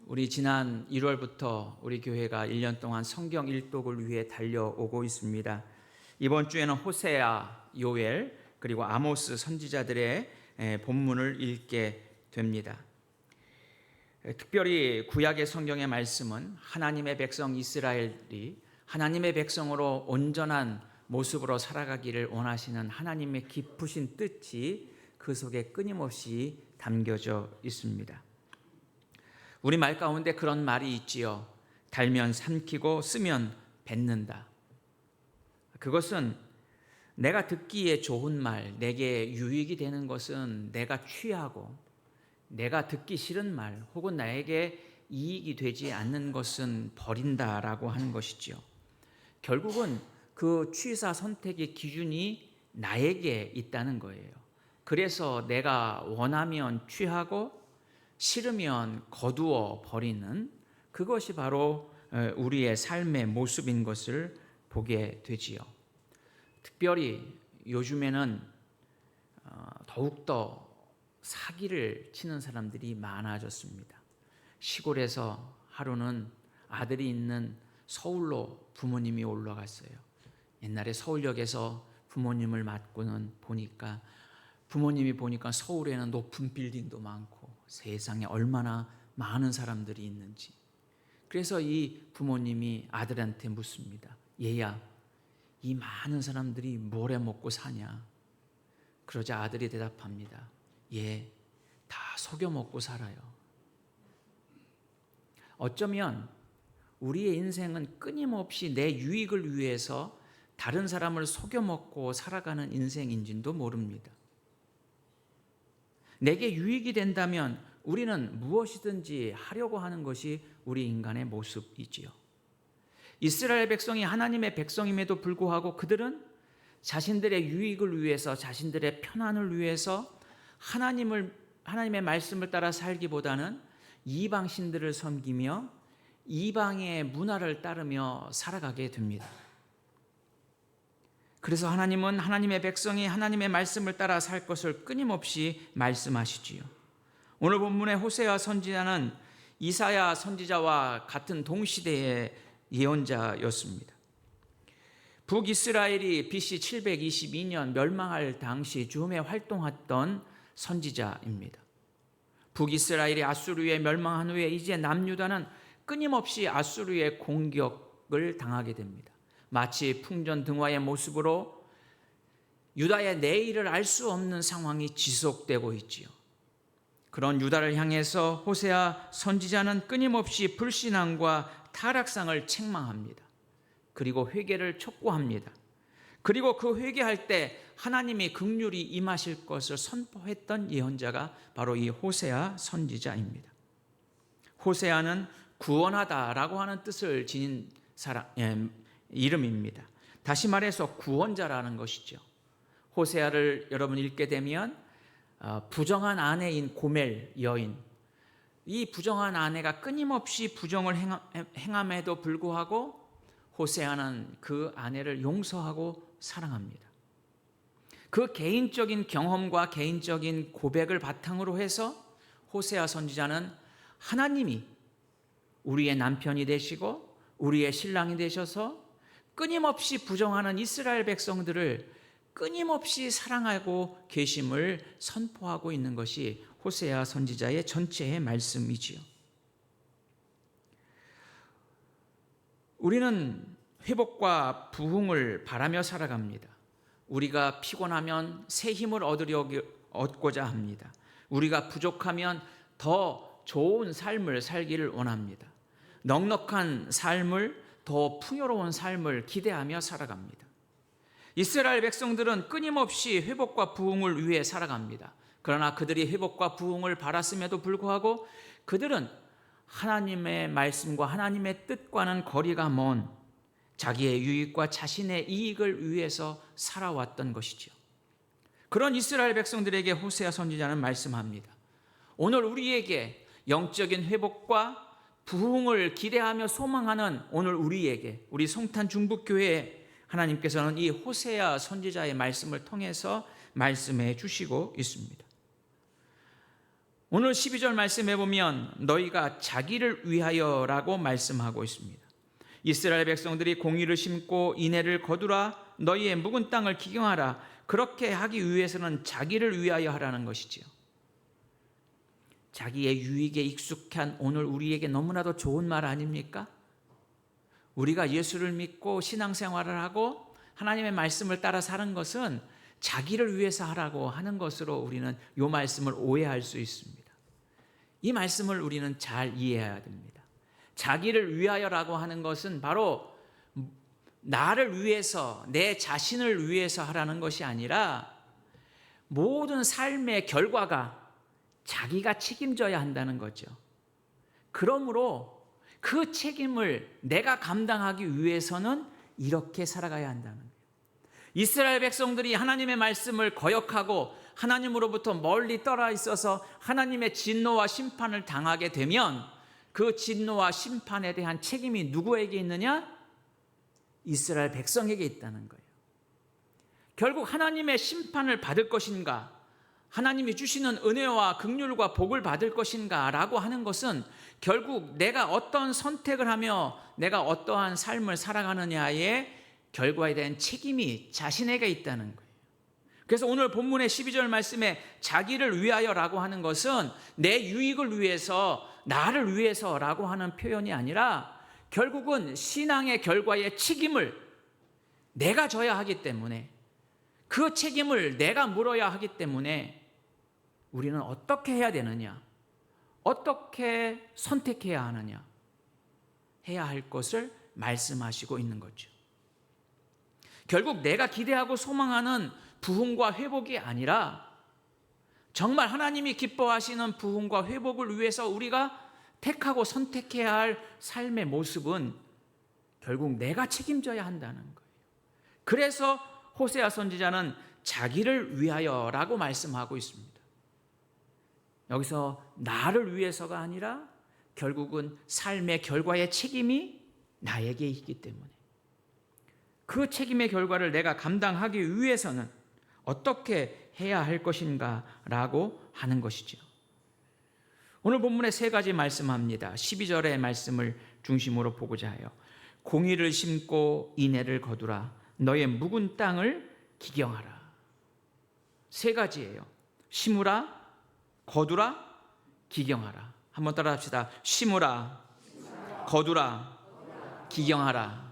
우리 지난 1월부터 우리 교회가 1년 동안 성경 일독을 위해 달려오고 있습니다. 이번 주에는 호세아, 요엘, 그리고 아모스 선지자들의 본문을 읽게 됩니다. 특별히 구약의 성경의 말씀은 하나님의 백성 이스라엘이 하나님의 백성으로 온전한 모습으로 살아가기를 원하시는 하나님의 깊으신 뜻이 그 속에 끊임없이 담겨져 있습니다. 우리 말 가운데 그런 말이 있지요. 달면 삼키고 쓰면 뱉는다. 그것은 내가 듣기에 좋은 말, 내게 유익이 되는 것은 내가 취하고 내가 듣기 싫은 말 혹은 나에게 이익이 되지 않는 것은 버린다라고 하는 것이지요. 결국은 그 취사 선택의 기준이 나에게 있다는 거예요. 그래서 내가 원하면 취하고 싫으면 거두어 버리는 그것이 바로 우리의 삶의 모습인 것을 보게 되지요. 특별히 요즘에는 더욱더 사기를 치는 사람들이 많아졌습니다. 시골에서 하루는 아들이 있는 서울로 부모님이 올라갔어요. 옛날에 서울역에서 부모님을 맞고는 보니까 부모님이 보니까 서울에는 높은 빌딩도 많고 세상에 얼마나 많은 사람들이 있는지. 그래서 이 부모님이 아들한테 묻습니다. 얘야, 이 많은 사람들이 뭘 해 먹고 사냐? 그러자 아들이 대답합니다. 예, 다 속여 먹고 살아요. 어쩌면 우리의 인생은 끊임없이 내 유익을 위해서 다른 사람을 속여 먹고 살아가는 인생인지도 모릅니다. 내게 유익이 된다면 우리는 무엇이든지 하려고 하는 것이 우리 인간의 모습이지요. 이스라엘 백성이 하나님의 백성임에도 불구하고 그들은 자신들의 유익을 위해서, 자신들의 편안을 위해서 하나님의 말씀을 따라 살기보다는 이방 신들을 섬기며 이방의 문화를 따르며 살아가게 됩니다. 그래서 하나님은 하나님의 백성이 하나님의 말씀을 따라 살 것을 끊임없이 말씀하시지요. 오늘 본문의 호세아 선지자는 이사야 선지자와 같은 동시대의 예언자였습니다. 북이스라엘이 BC 722년 멸망할 당시 즈음에 활동했던 선지자입니다. 북이스라엘이 아수르에 멸망한 후에 이제 남유다는 끊임없이 아수르의 공격을 당하게 됩니다. 마치 풍전등화의 모습으로 유다의 내일을 알 수 없는 상황이 지속되고 있지요. 그런 유다를 향해서 호세아 선지자는 끊임없이 불신앙과 타락상을 책망합니다. 그리고 회개를 촉구합니다. 그리고 그 회개할 때 하나님이 긍휼히 임하실 것을 선포했던 예언자가 바로 이 호세아 선지자입니다. 호세아는 구원하다라고 하는 뜻을 지닌 이름입니다. 다시 말해서 구원자라는 것이죠. 호세아를 여러분 읽게 되면 부정한 아내인 고멜 여인, 이 부정한 아내가 끊임없이 부정을 행함에도 불구하고 호세아는 그 아내를 용서하고 사랑합니다. 그 개인적인 경험과 개인적인 고백을 바탕으로 해서 호세아 선지자는 하나님이 우리의 남편이 되시고 우리의 신랑이 되셔서 끊임없이 부정하는 이스라엘 백성들을 끊임없이 사랑하고 계심을 선포하고 있는 것이 호세아 선지자의 전체의 말씀이지요. 우리는 회복과 부흥을 바라며 살아갑니다. 우리가 피곤하면 새 힘을 얻고자 합니다. 우리가 부족하면 더 좋은 삶을 살기를 원합니다. 넉넉한 삶을, 더 풍요로운 삶을 기대하며 살아갑니다. 이스라엘 백성들은 끊임없이 회복과 부흥을 위해 살아갑니다. 그러나 그들이 회복과 부흥을 바랐음에도 불구하고 그들은 하나님의 말씀과 하나님의 뜻과는 거리가 먼 자기의 유익과 자신의 이익을 위해서 살아왔던 것이죠. 그런 이스라엘 백성들에게 호세아 선지자는 말씀합니다. 오늘 우리에게 영적인 회복과 부흥을 기대하며 소망하는 오늘 우리에게, 우리 송탄 중북교회에 하나님께서는 이 호세아 선지자의 말씀을 통해서 말씀해 주시고 있습니다. 오늘 12절 말씀해 보면 너희가 자기를 위하여라고 말씀하고 있습니다. 이스라엘 백성들이 공의를 심고 인애를 거두라, 너희의 묵은 땅을 기경하라. 그렇게 하기 위해서는 자기를 위하여 하라는 것이지요. 자기의 유익에 익숙한 오늘 우리에게 너무나도 좋은 말 아닙니까? 우리가 예수를 믿고 신앙생활을 하고 하나님의 말씀을 따라 사는 것은 자기를 위해서 하라고 하는 것으로 우리는 이 말씀을 오해할 수 있습니다. 이 말씀을 우리는 잘 이해해야 됩니다. 자기를 위하여라고 하는 것은 바로 나를 위해서, 내 자신을 위해서 하라는 것이 아니라 모든 삶의 결과가 자기가 책임져야 한다는 거죠. 그러므로 그 책임을 내가 감당하기 위해서는 이렇게 살아가야 한다는 거예요. 이스라엘 백성들이 하나님의 말씀을 거역하고 하나님으로부터 멀리 떠나 있어서 하나님의 진노와 심판을 당하게 되면 그 진노와 심판에 대한 책임이 누구에게 있느냐? 이스라엘 백성에게 있다는 거예요. 결국 하나님의 심판을 받을 것인가, 하나님이 주시는 은혜와 긍휼과 복을 받을 것인가 라고 하는 것은 결국 내가 어떤 선택을 하며 내가 어떠한 삶을 살아가느냐의 결과에 대한 책임이 자신에게 있다는 거예요. 그래서 오늘 본문의 12절 말씀에 자기를 위하여라고 하는 것은 내 유익을 위해서, 나를 위해서라고 하는 표현이 아니라 결국은 신앙의 결과의 책임을 내가 져야 하기 때문에, 그 책임을 내가 물어야 하기 때문에 우리는 어떻게 해야 되느냐, 어떻게 선택해야 하느냐, 해야 할 것을 말씀하시고 있는 거죠. 결국 내가 기대하고 소망하는 부흥과 회복이 아니라 정말 하나님이 기뻐하시는 부흥과 회복을 위해서 우리가 택하고 선택해야 할 삶의 모습은 결국 내가 책임져야 한다는 거예요. 그래서 호세아 선지자는 자기를 위하여라고 말씀하고 있습니다. 여기서 나를 위해서가 아니라 결국은 삶의 결과의 책임이 나에게 있기 때문에 그 책임의 결과를 내가 감당하기 위해서는 어떻게 해야 할 것인가 라고 하는 것이죠. 오늘 본문에 세 가지 말씀합니다. 12절의 말씀을 중심으로 보고자 해요. 공의를 심고 인애를 거두라, 너의 묵은 땅을 기경하라. 세 가지예요. 심으라, 거두라, 기경하라. 한번 따라 합시다. 심으라, 거두라, 기경하라.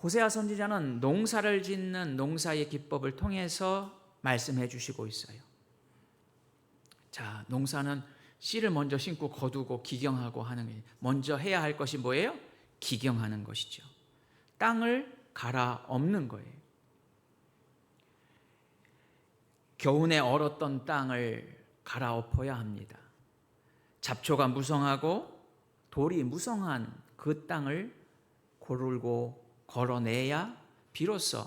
호세아 선지자는 농사를 짓는 농사의 기법을 통해서 말씀해 주시고 있어요. 자, 농사는 씨를 먼저 심고 거두고 기경하고 하는 게, 먼저 해야 할 것이 뭐예요? 기경하는 것이죠. 땅을 갈아엎는 거예요. 겨우내 얼었던 땅을 갈아엎어야 합니다. 잡초가 무성하고 돌이 무성한 그 땅을 고르고 걸어내야 비로소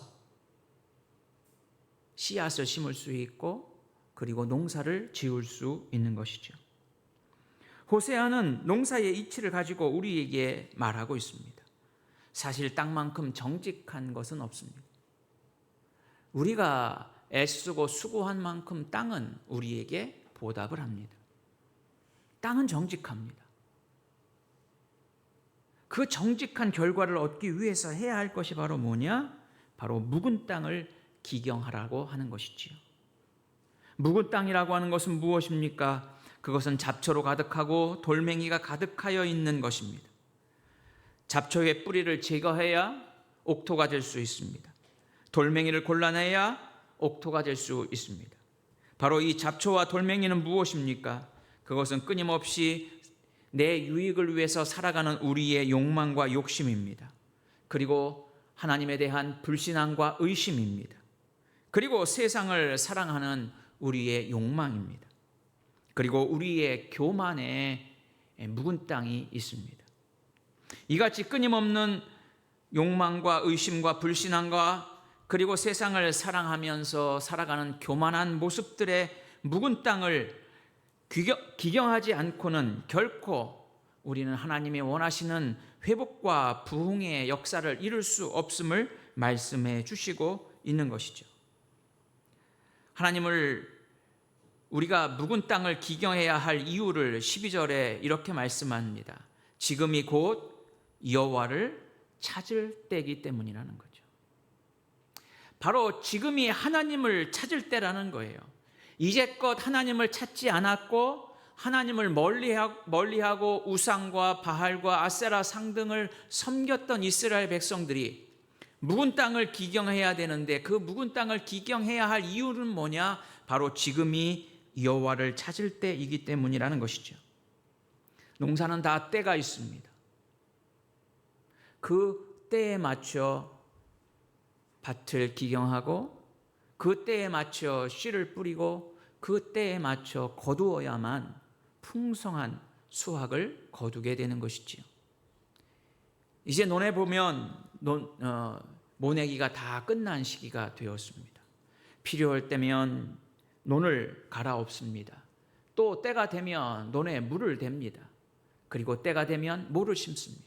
씨앗을 심을 수 있고 그리고 농사를 지을 수 있는 것이죠. 호세아는 농사의 이치를 가지고 우리에게 말하고 있습니다. 사실 땅만큼 정직한 것은 없습니다. 우리가 애쓰고 수고한 만큼 땅은 우리에게 보답을 합니다. 땅은 정직합니다. 그 정직한 결과를 얻기 위해서 해야 할 것이 바로 뭐냐? 바로 묵은 땅을 기경하라고 하는 것이지요. 묵은 땅이라고 하는 것은 무엇입니까? 그것은 잡초로 가득하고 돌멩이가 가득하여 있는 것입니다. 잡초의 뿌리를 제거해야 옥토가 될 수 있습니다. 돌멩이를 골라내야 옥토가 될 수 있습니다. 바로 이 잡초와 돌멩이는 무엇입니까? 그것은 끊임없이 내 유익을 위해서 살아가는 우리의 욕망과 욕심입니다. 그리고 하나님에 대한 불신앙과 의심입니다. 그리고 세상을 사랑하는 우리의 욕망입니다. 그리고 우리의 교만에 묵은 땅이 있습니다. 이같이 끊임없는 욕망과 의심과 불신앙과 그리고 세상을 사랑하면서 살아가는 교만한 모습들의 묵은 땅을 기경하지 않고는 결코 우리는 하나님이 원하시는 회복과 부흥의 역사를 이룰 수 없음을 말씀해 주시고 있는 것이죠. 하나님을 우리가 묵은 땅을 기경해야 할 이유를 12절에 이렇게 말씀합니다. 지금이 곧 여호와를 찾을 때이기 때문이라는 거죠. 바로 지금이 하나님을 찾을 때라는 거예요. 이제껏 하나님을 찾지 않았고 하나님을 멀리하고 우상과 바알과 아세라 상 등을 섬겼던 이스라엘 백성들이 묵은 땅을 기경해야 되는데, 그 묵은 땅을 기경해야 할 이유는 뭐냐? 바로 지금이 여호와를 찾을 때이기 때문이라는 것이죠. 농사는 다 때가 있습니다. 그 때에 맞춰 밭을 기경하고 그 때에 맞춰 씨를 뿌리고 그 때에 맞춰 거두어야만 풍성한 수확을 거두게 되는 것이지요. 이제 논에 보면 모내기가 다 끝난 시기가 되었습니다. 필요할 때면 논을 갈아엎습니다. 또 때가 되면 논에 물을 댑니다. 그리고 때가 되면 모를 심습니다.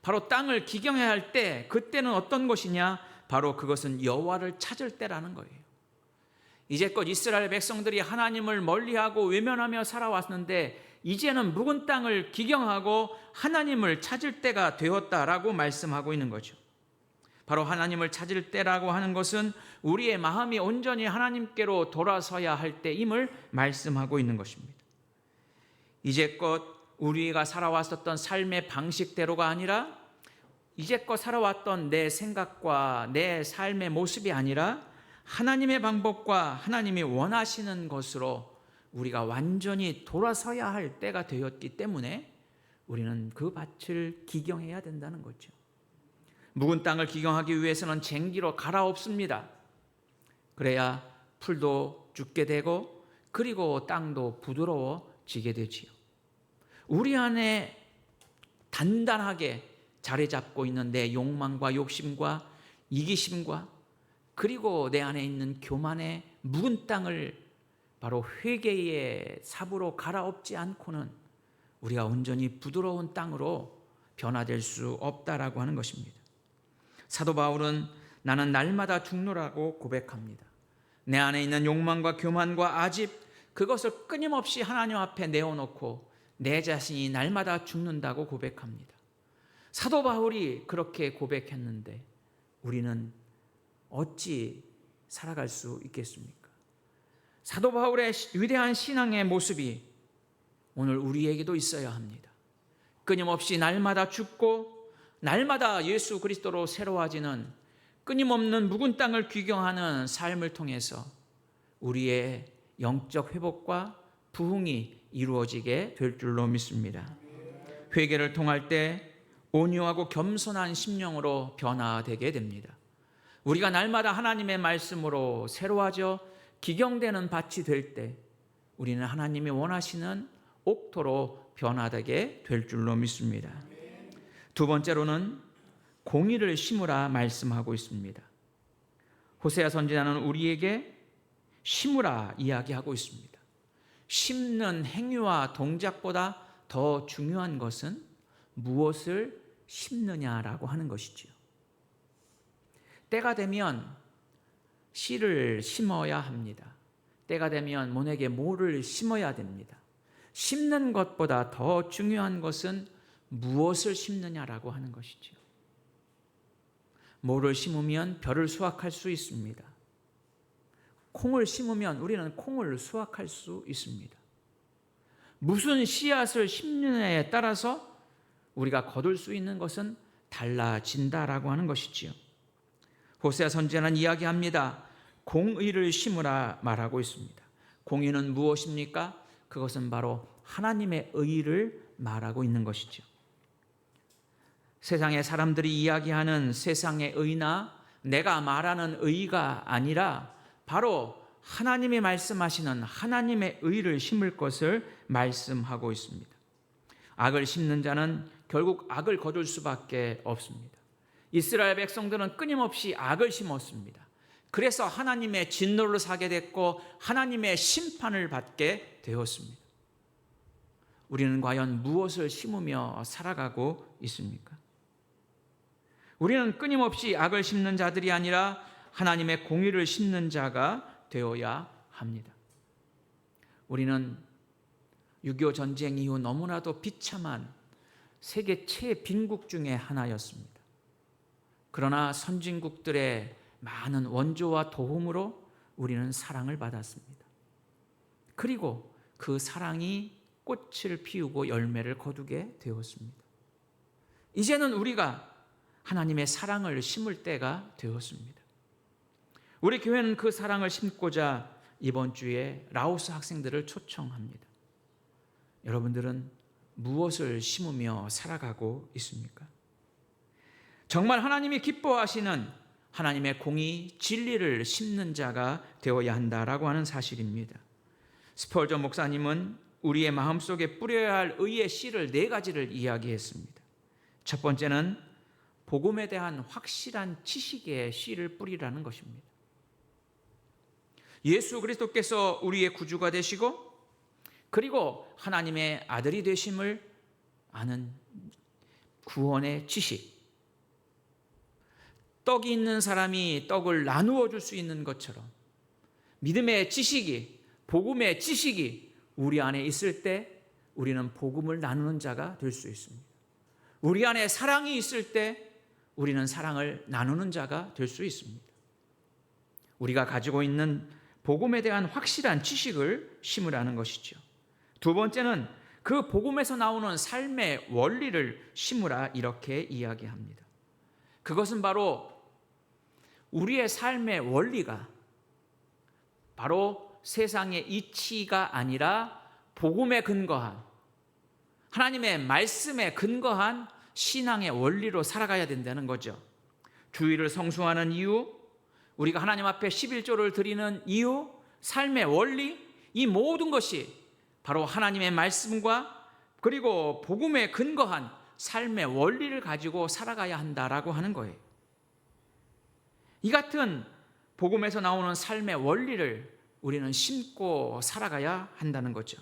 바로 땅을 기경해야 할 때, 그때는 어떤 것이냐? 바로 그것은 여호와를 찾을 때라는 거예요. 이제껏 이스라엘 백성들이 하나님을 멀리하고 외면하며 살아왔는데 이제는 묵은 땅을 기경하고 하나님을 찾을 때가 되었다라고 말씀하고 있는 거죠. 바로 하나님을 찾을 때라고 하는 것은 우리의 마음이 온전히 하나님께로 돌아서야 할 때임을 말씀하고 있는 것입니다. 이제껏 우리가 살아왔었던 삶의 방식대로가 아니라, 이제껏 살아왔던 내 생각과 내 삶의 모습이 아니라 하나님의 방법과 하나님이 원하시는 것으로 우리가 완전히 돌아서야 할 때가 되었기 때문에 우리는 그 밭을 기경해야 된다는 거죠. 묵은 땅을 기경하기 위해서는 쟁기로 갈아엎습니다. 그래야 풀도 죽게 되고 그리고 땅도 부드러워지게 되지요. 우리 안에 단단하게 자리 잡고 있는 내 욕망과 욕심과 이기심과 그리고 내 안에 있는 교만의 묵은 땅을 바로 회개의 삽으로 갈아엎지 않고는 우리가 온전히 부드러운 땅으로 변화될 수 없다라고 하는 것입니다. 사도 바울은 나는 날마다 죽노라고 고백합니다. 내 안에 있는 욕망과 교만과 아집, 그것을 끊임없이 하나님 앞에 내어놓고 내 자신이 날마다 죽는다고 고백합니다. 사도 바울이 그렇게 고백했는데 우리는 어찌 살아갈 수 있겠습니까? 사도 바울의 위대한 신앙의 모습이 오늘 우리에게도 있어야 합니다. 끊임없이 날마다 죽고 날마다 예수 그리스도로 새로워지는 끊임없는 묵은 땅을 귀경하는 삶을 통해서 우리의 영적 회복과 부흥이 이루어지게 될 줄로 믿습니다. 회개를 통할 때 온유하고 겸손한 심령으로 변화되게 됩니다. 우리가 날마다 하나님의 말씀으로 새로워져 기경되는 밭이 될 때 우리는 하나님이 원하시는 옥토로 변화되게 될 줄로 믿습니다. 두 번째로는 공의를 심으라 말씀하고 있습니다. 호세아 선지자는 우리에게 심으라 이야기하고 있습니다. 심는 행위와 동작보다 더 중요한 것은 무엇을 심느냐라고 하는 것이지요. 때가 되면 씨를 심어야 합니다. 때가 되면 모내게 모를 심어야 됩니다. 심는 것보다 더 중요한 것은 무엇을 심느냐라고 하는 것이지요. 모를 심으면 벼를 수확할 수 있습니다. 콩을 심으면 우리는 콩을 수확할 수 있습니다. 무슨 씨앗을 심느냐에 따라서 우리가 거둘 수 있는 것은 달라진다라고 하는 것이지요. 호세아 선지자는 이야기합니다. 공의를 심으라 말하고 있습니다. 공의는 무엇입니까? 그것은 바로 하나님의 의를 말하고 있는 것이죠. 세상의 사람들이 이야기하는 세상의 의나 내가 말하는 의가 아니라 바로 하나님이 말씀하시는 하나님의 의를 심을 것을 말씀하고 있습니다. 악을 심는 자는 결국 악을 거둘 수밖에 없습니다. 이스라엘 백성들은 끊임없이 악을 심었습니다. 그래서 하나님의 진노를 사게 됐고 하나님의 심판을 받게 되었습니다. 우리는 과연 무엇을 심으며 살아가고 있습니까? 우리는 끊임없이 악을 심는 자들이 아니라 하나님의 공의를 심는 자가 되어야 합니다. 우리는 6.25 전쟁 이후 너무나도 비참한 세계 최빈국 중에 하나였습니다. 그러나 선진국들의 많은 원조와 도움으로 우리는 사랑을 받았습니다. 그리고 그 사랑이 꽃을 피우고 열매를 거두게 되었습니다. 이제는 우리가 하나님의 사랑을 심을 때가 되었습니다. 우리 교회는 그 사랑을 심고자 이번 주에 라오스 학생들을 초청합니다. 여러분들은 무엇을 심으며 살아가고 있습니까? 정말 하나님이 기뻐하시는 하나님의 공의, 진리를 심는 자가 되어야 한다라고 하는 사실입니다. 스펄전 목사님은 우리의 마음속에 뿌려야 할 의의 씨를 4가지를 이야기했습니다. 첫 번째는 복음에 대한 확실한 지식의 씨를 뿌리라는 것입니다. 예수 그리스도께서 우리의 구주가 되시고 그리고 하나님의 아들이 되심을 아는 구원의 지식. 떡이 있는 사람이 떡을 나누어 줄 수 있는 것처럼 믿음의 지식이, 복음의 지식이 우리 안에 있을 때 우리는 복음을 나누는 자가 될 수 있습니다. 우리 안에 사랑이 있을 때 우리는 사랑을 나누는 자가 될 수 있습니다. 우리가 가지고 있는 복음에 대한 확실한 지식을 심으라는 것이죠. 두 번째는 그 복음에서 나오는 삶의 원리를 심으라 이렇게 이야기합니다. 그것은 바로 우리의 삶의 원리가 바로 세상의 이치가 아니라 복음에 근거한 하나님의 말씀에 근거한 신앙의 원리로 살아가야 된다는 거죠. 주일을 성수하는 이유, 우리가 하나님 앞에 11조를 드리는 이유, 삶의 원리, 이 모든 것이 바로 하나님의 말씀과 그리고 복음에 근거한 삶의 원리를 가지고 살아가야 한다라고 하는 거예요. 이 같은 복음에서 나오는 삶의 원리를 우리는 심고 살아가야 한다는 거죠.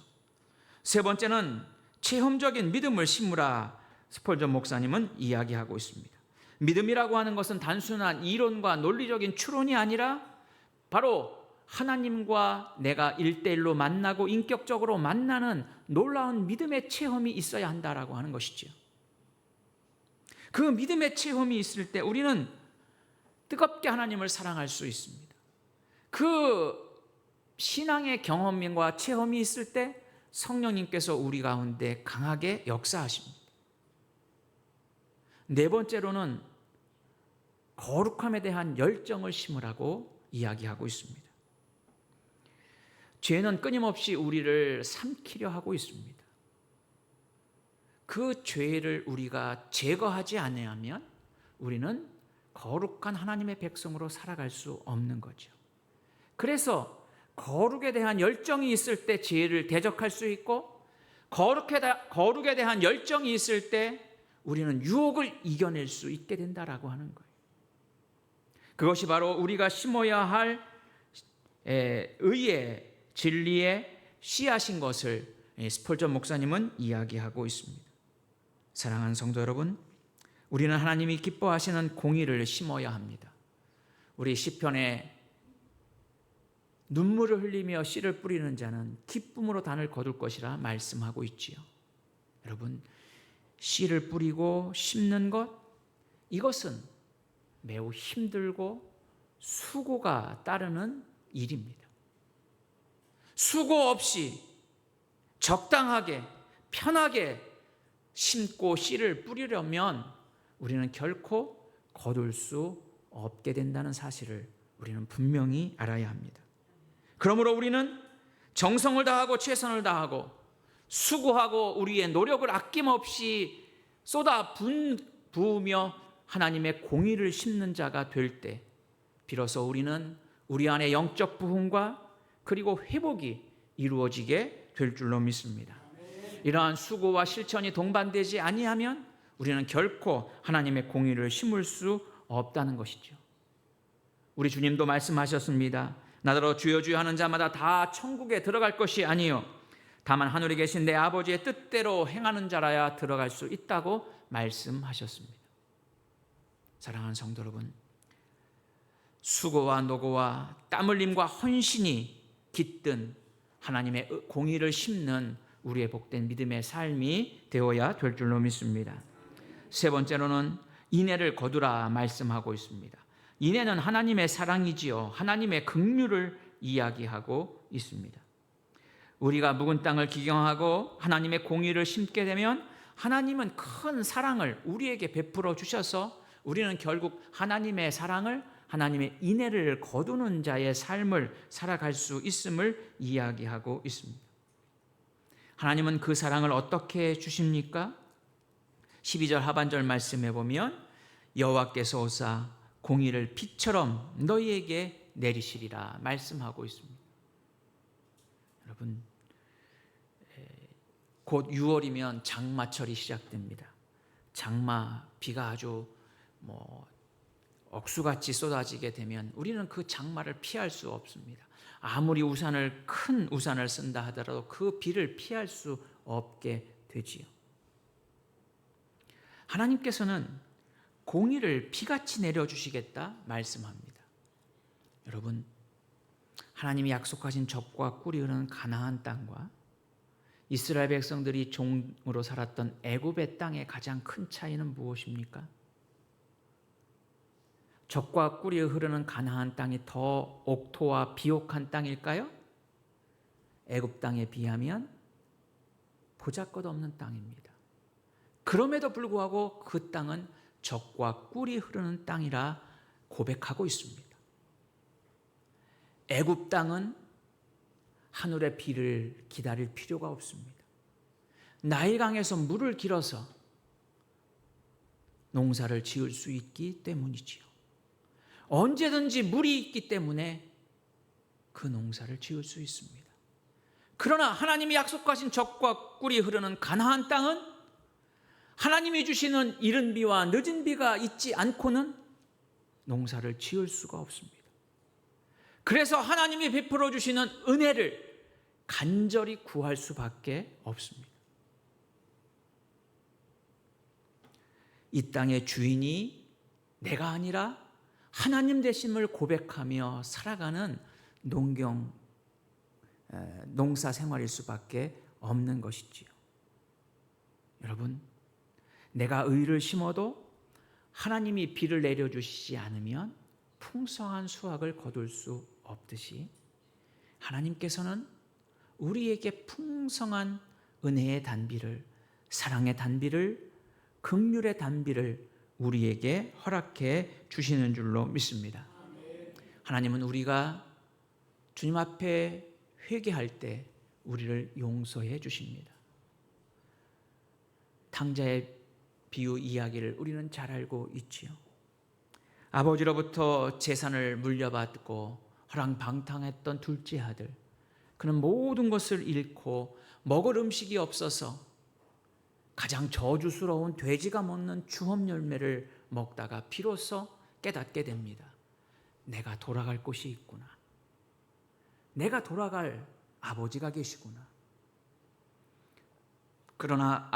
세 번째는 체험적인 믿음을 심으라 스펄전 목사님은 이야기하고 있습니다. 믿음이라고 하는 것은 단순한 이론과 논리적인 추론이 아니라 바로 하나님과 내가 1대1로 만나고 인격적으로 만나는 놀라운 믿음의 체험이 있어야 한다라고 하는 것이죠. 그 믿음의 체험이 있을 때 우리는 뜨겁게 하나님을 사랑할 수 있습니다. 그 신앙의 경험과 체험이 있을 때 성령님께서 우리 가운데 강하게 역사하십니다. 네 번째로는 거룩함에 대한 열정을 심으라고 이야기하고 있습니다. 죄는 끊임없이 우리를 삼키려 하고 있습니다. 그 죄를 우리가 제거하지 않으면 우리는 거룩한 하나님의 백성으로 살아갈 수 없는 거죠. 그래서 거룩에 대한 열정이 있을 때 죄를 대적할 수 있고 거룩에 대한 열정이 있을 때 우리는 유혹을 이겨낼 수 있게 된다라고 하는 거예요. 그것이 바로 우리가 심어야 할 의의 진리의 씨앗인 것을 스펄전 목사님은 이야기하고 있습니다. 사랑하는 성도 여러분, 우리는 하나님이 기뻐하시는 공의를 심어야 합니다. 우리 시편에 눈물을 흘리며 씨를 뿌리는 자는 기쁨으로 단을 거둘 것이라 말씀하고 있지요. 여러분, 씨를 뿌리고 심는 것, 이것은 매우 힘들고 수고가 따르는 일입니다. 수고 없이 적당하게 편하게 심고 씨를 뿌리려면 우리는 결코 거둘 수 없게 된다는 사실을 우리는 분명히 알아야 합니다. 그러므로 우리는 정성을 다하고 최선을 다하고 수고하고 우리의 노력을 아낌없이 쏟아 부으며 하나님의 공의를 심는 자가 될 때 비로소 우리는 우리 안에 영적 부흥과 그리고 회복이 이루어지게 될 줄로 믿습니다. 이러한 수고와 실천이 동반되지 아니하면 우리는 결코 하나님의 공의를 심을 수 없다는 것이죠. 우리 주님도 말씀하셨습니다. 나더러 주여 주여 하는 자마다 다 천국에 들어갈 것이 아니요 다만 하늘에 계신 내 아버지의 뜻대로 행하는 자라야 들어갈 수 있다고 말씀하셨습니다. 사랑하는 성도 여러분, 수고와 노고와 땀 흘림과 헌신이 깃든 하나님의 공의를 심는 우리의 복된 믿음의 삶이 되어야 될 줄로 믿습니다. 세 번째로는 인애를 거두라 말씀하고 있습니다. 인애는 하나님의 사랑이지요, 하나님의 긍휼을 이야기하고 있습니다. 우리가 묵은 땅을 기경하고 하나님의 공의를 심게 되면 하나님은 큰 사랑을 우리에게 베풀어 주셔서 우리는 결국 하나님의 사랑을, 하나님의 인애를 거두는 자의 삶을 살아갈 수 있음을 이야기하고 있습니다. 하나님은 그 사랑을 어떻게 주십니까? 12절 하반절 말씀에 보면 여호와께서 오사 공의를 비처럼 너희에게 내리시리라 말씀하고 있습니다. 여러분, 곧 6월이면 장마철이 시작됩니다. 장마 비가 아주 억수같이 쏟아지게 되면 우리는 그 장마를 피할 수 없습니다. 아무리 큰 우산을 쓴다 하더라도 그 비를 피할 수 없게 되지요. 하나님께서는 공의를 비같이 내려주시겠다 말씀합니다. 여러분, 하나님이 약속하신 젖과 꿀이 흐르는 가나안 땅과 이스라엘 백성들이 종으로 살았던 애굽의 땅의 가장 큰 차이는 무엇입니까? 젖과 꿀이 흐르는 가나안 땅이 더 옥토와 비옥한 땅일까요? 애굽 땅에 비하면 보잘것없는 땅입니다. 그럼에도 불구하고 그 땅은 젖과 꿀이 흐르는 땅이라 고백하고 있습니다. 애굽 땅은 하늘의 비를 기다릴 필요가 없습니다. 나일강에서 물을 길어서 농사를 지을 수 있기 때문이지요. 언제든지 물이 있기 때문에 그 농사를 지을 수 있습니다. 그러나 하나님이 약속하신 젖과 꿀이 흐르는 가나안 땅은 하나님이 주시는 이른 비와 늦은 비가 있지 않고는 농사를 지을 수가 없습니다. 그래서 하나님이 베풀어 주시는 은혜를 간절히 구할 수밖에 없습니다. 이 땅의 주인이 내가 아니라 하나님 되심을 고백하며 살아가는 농사 생활일 수밖에 없는 것이지요. 여러분, 내가 의를 심어도 하나님이 비를 내려주시지 않으면 풍성한 수확을 거둘 수 없듯이 하나님께서는 우리에게 풍성한 은혜의 단비를, 사랑의 단비를, 긍휼의 단비를 우리에게 허락해 주시는 줄로 믿습니다. 하나님은 우리가 주님 앞에 회개할 때 우리를 용서해 주십니다. 탕자의 비유 이야기를 우리는 잘 알고 있지요. 아버지로부터 재산을 물려받고 허랑방탕했던 둘째 아들, 그는 모든 것을 잃고 먹을 음식이 없어서 가장 저주스러운 돼지가 먹는 주험 열매를 먹다가 비로소 깨닫게 됩니다. 내가 돌아갈 곳이 있구나. 내가 돌아갈 아버지가 계시구나. 그러나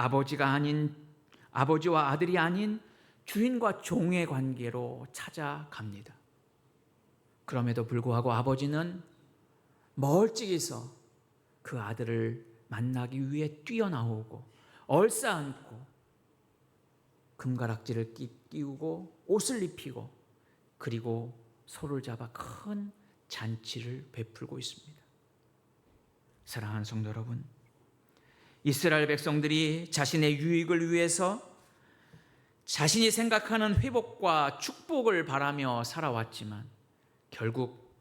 아버지와 아들이 아닌 주인과 종의 관계로 찾아갑니다. 그럼에도 불구하고 아버지는 멀찍이서 그 아들을 만나기 위해 뛰어나오고 얼싸안고 금가락지를 끼우고 옷을 입히고 그리고 소를 잡아 큰 잔치를 베풀고 있습니다. 사랑하는 성도 여러분, 이스라엘 백성들이 자신의 유익을 위해서 자신이 생각하는 회복과 축복을 바라며 살아왔지만 결국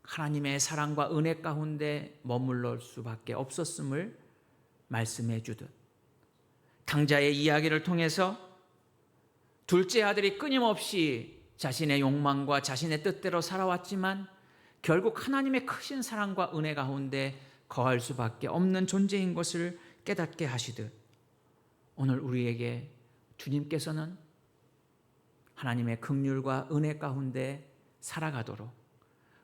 하나님의 사랑과 은혜 가운데 머물러 수밖에 없었음을 말씀해 주듯, 탕자의 이야기를 통해서 둘째 아들이 끊임없이 자신의 욕망과 자신의 뜻대로 살아왔지만 결국 하나님의 크신 사랑과 은혜 가운데 거할 수밖에 없는 존재인 것을 깨닫게 하시듯, 오늘 우리에게 주님께서는 하나님의 긍휼과 은혜 가운데 살아가도록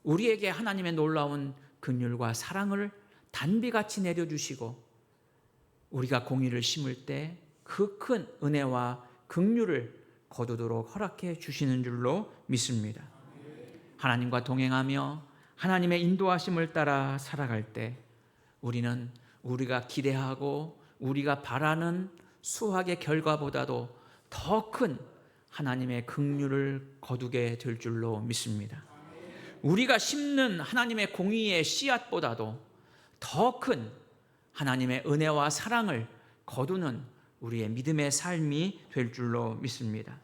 우리에게 하나님의 놀라운 긍휼과 사랑을 단비같이 내려주시고 우리가 공의를 심을 때 그 큰 은혜와 긍휼을 거두도록 허락해 주시는 줄로 믿습니다. 하나님과 동행하며 하나님의 인도하심을 따라 살아갈 때 우리는 우리가 기대하고 우리가 바라는 수확의 결과보다도 더 큰 하나님의 긍휼을 거두게 될 줄로 믿습니다. 우리가 심는 하나님의 공의의 씨앗보다도 더 큰 하나님의 은혜와 사랑을 거두는 우리의 믿음의 삶이 될 줄로 믿습니다.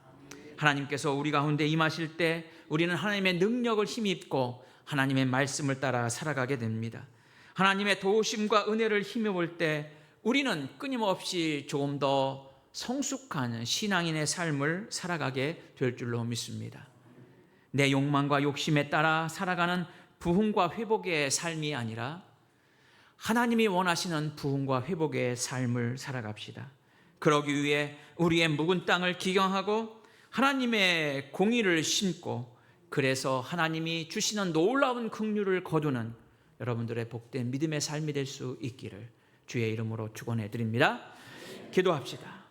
하나님께서 우리 가운데 임하실 때 우리는 하나님의 능력을 힘입고 하나님의 말씀을 따라 살아가게 됩니다. 하나님의 도우심과 은혜를 힘입을 때 우리는 끊임없이 조금 더 성숙한 신앙인의 삶을 살아가게 될 줄로 믿습니다. 내 욕망과 욕심에 따라 살아가는 부흥과 회복의 삶이 아니라 하나님이 원하시는 부흥과 회복의 삶을 살아갑시다. 그러기 위해 우리의 묵은 땅을 기경하고 하나님의 공의를 심고, 그래서 하나님이 주시는 놀라운 긍휼을 거두는 여러분들의 복된 믿음의 삶이 될 수 있기를 주의 이름으로 축원해 드립니다. 기도합시다.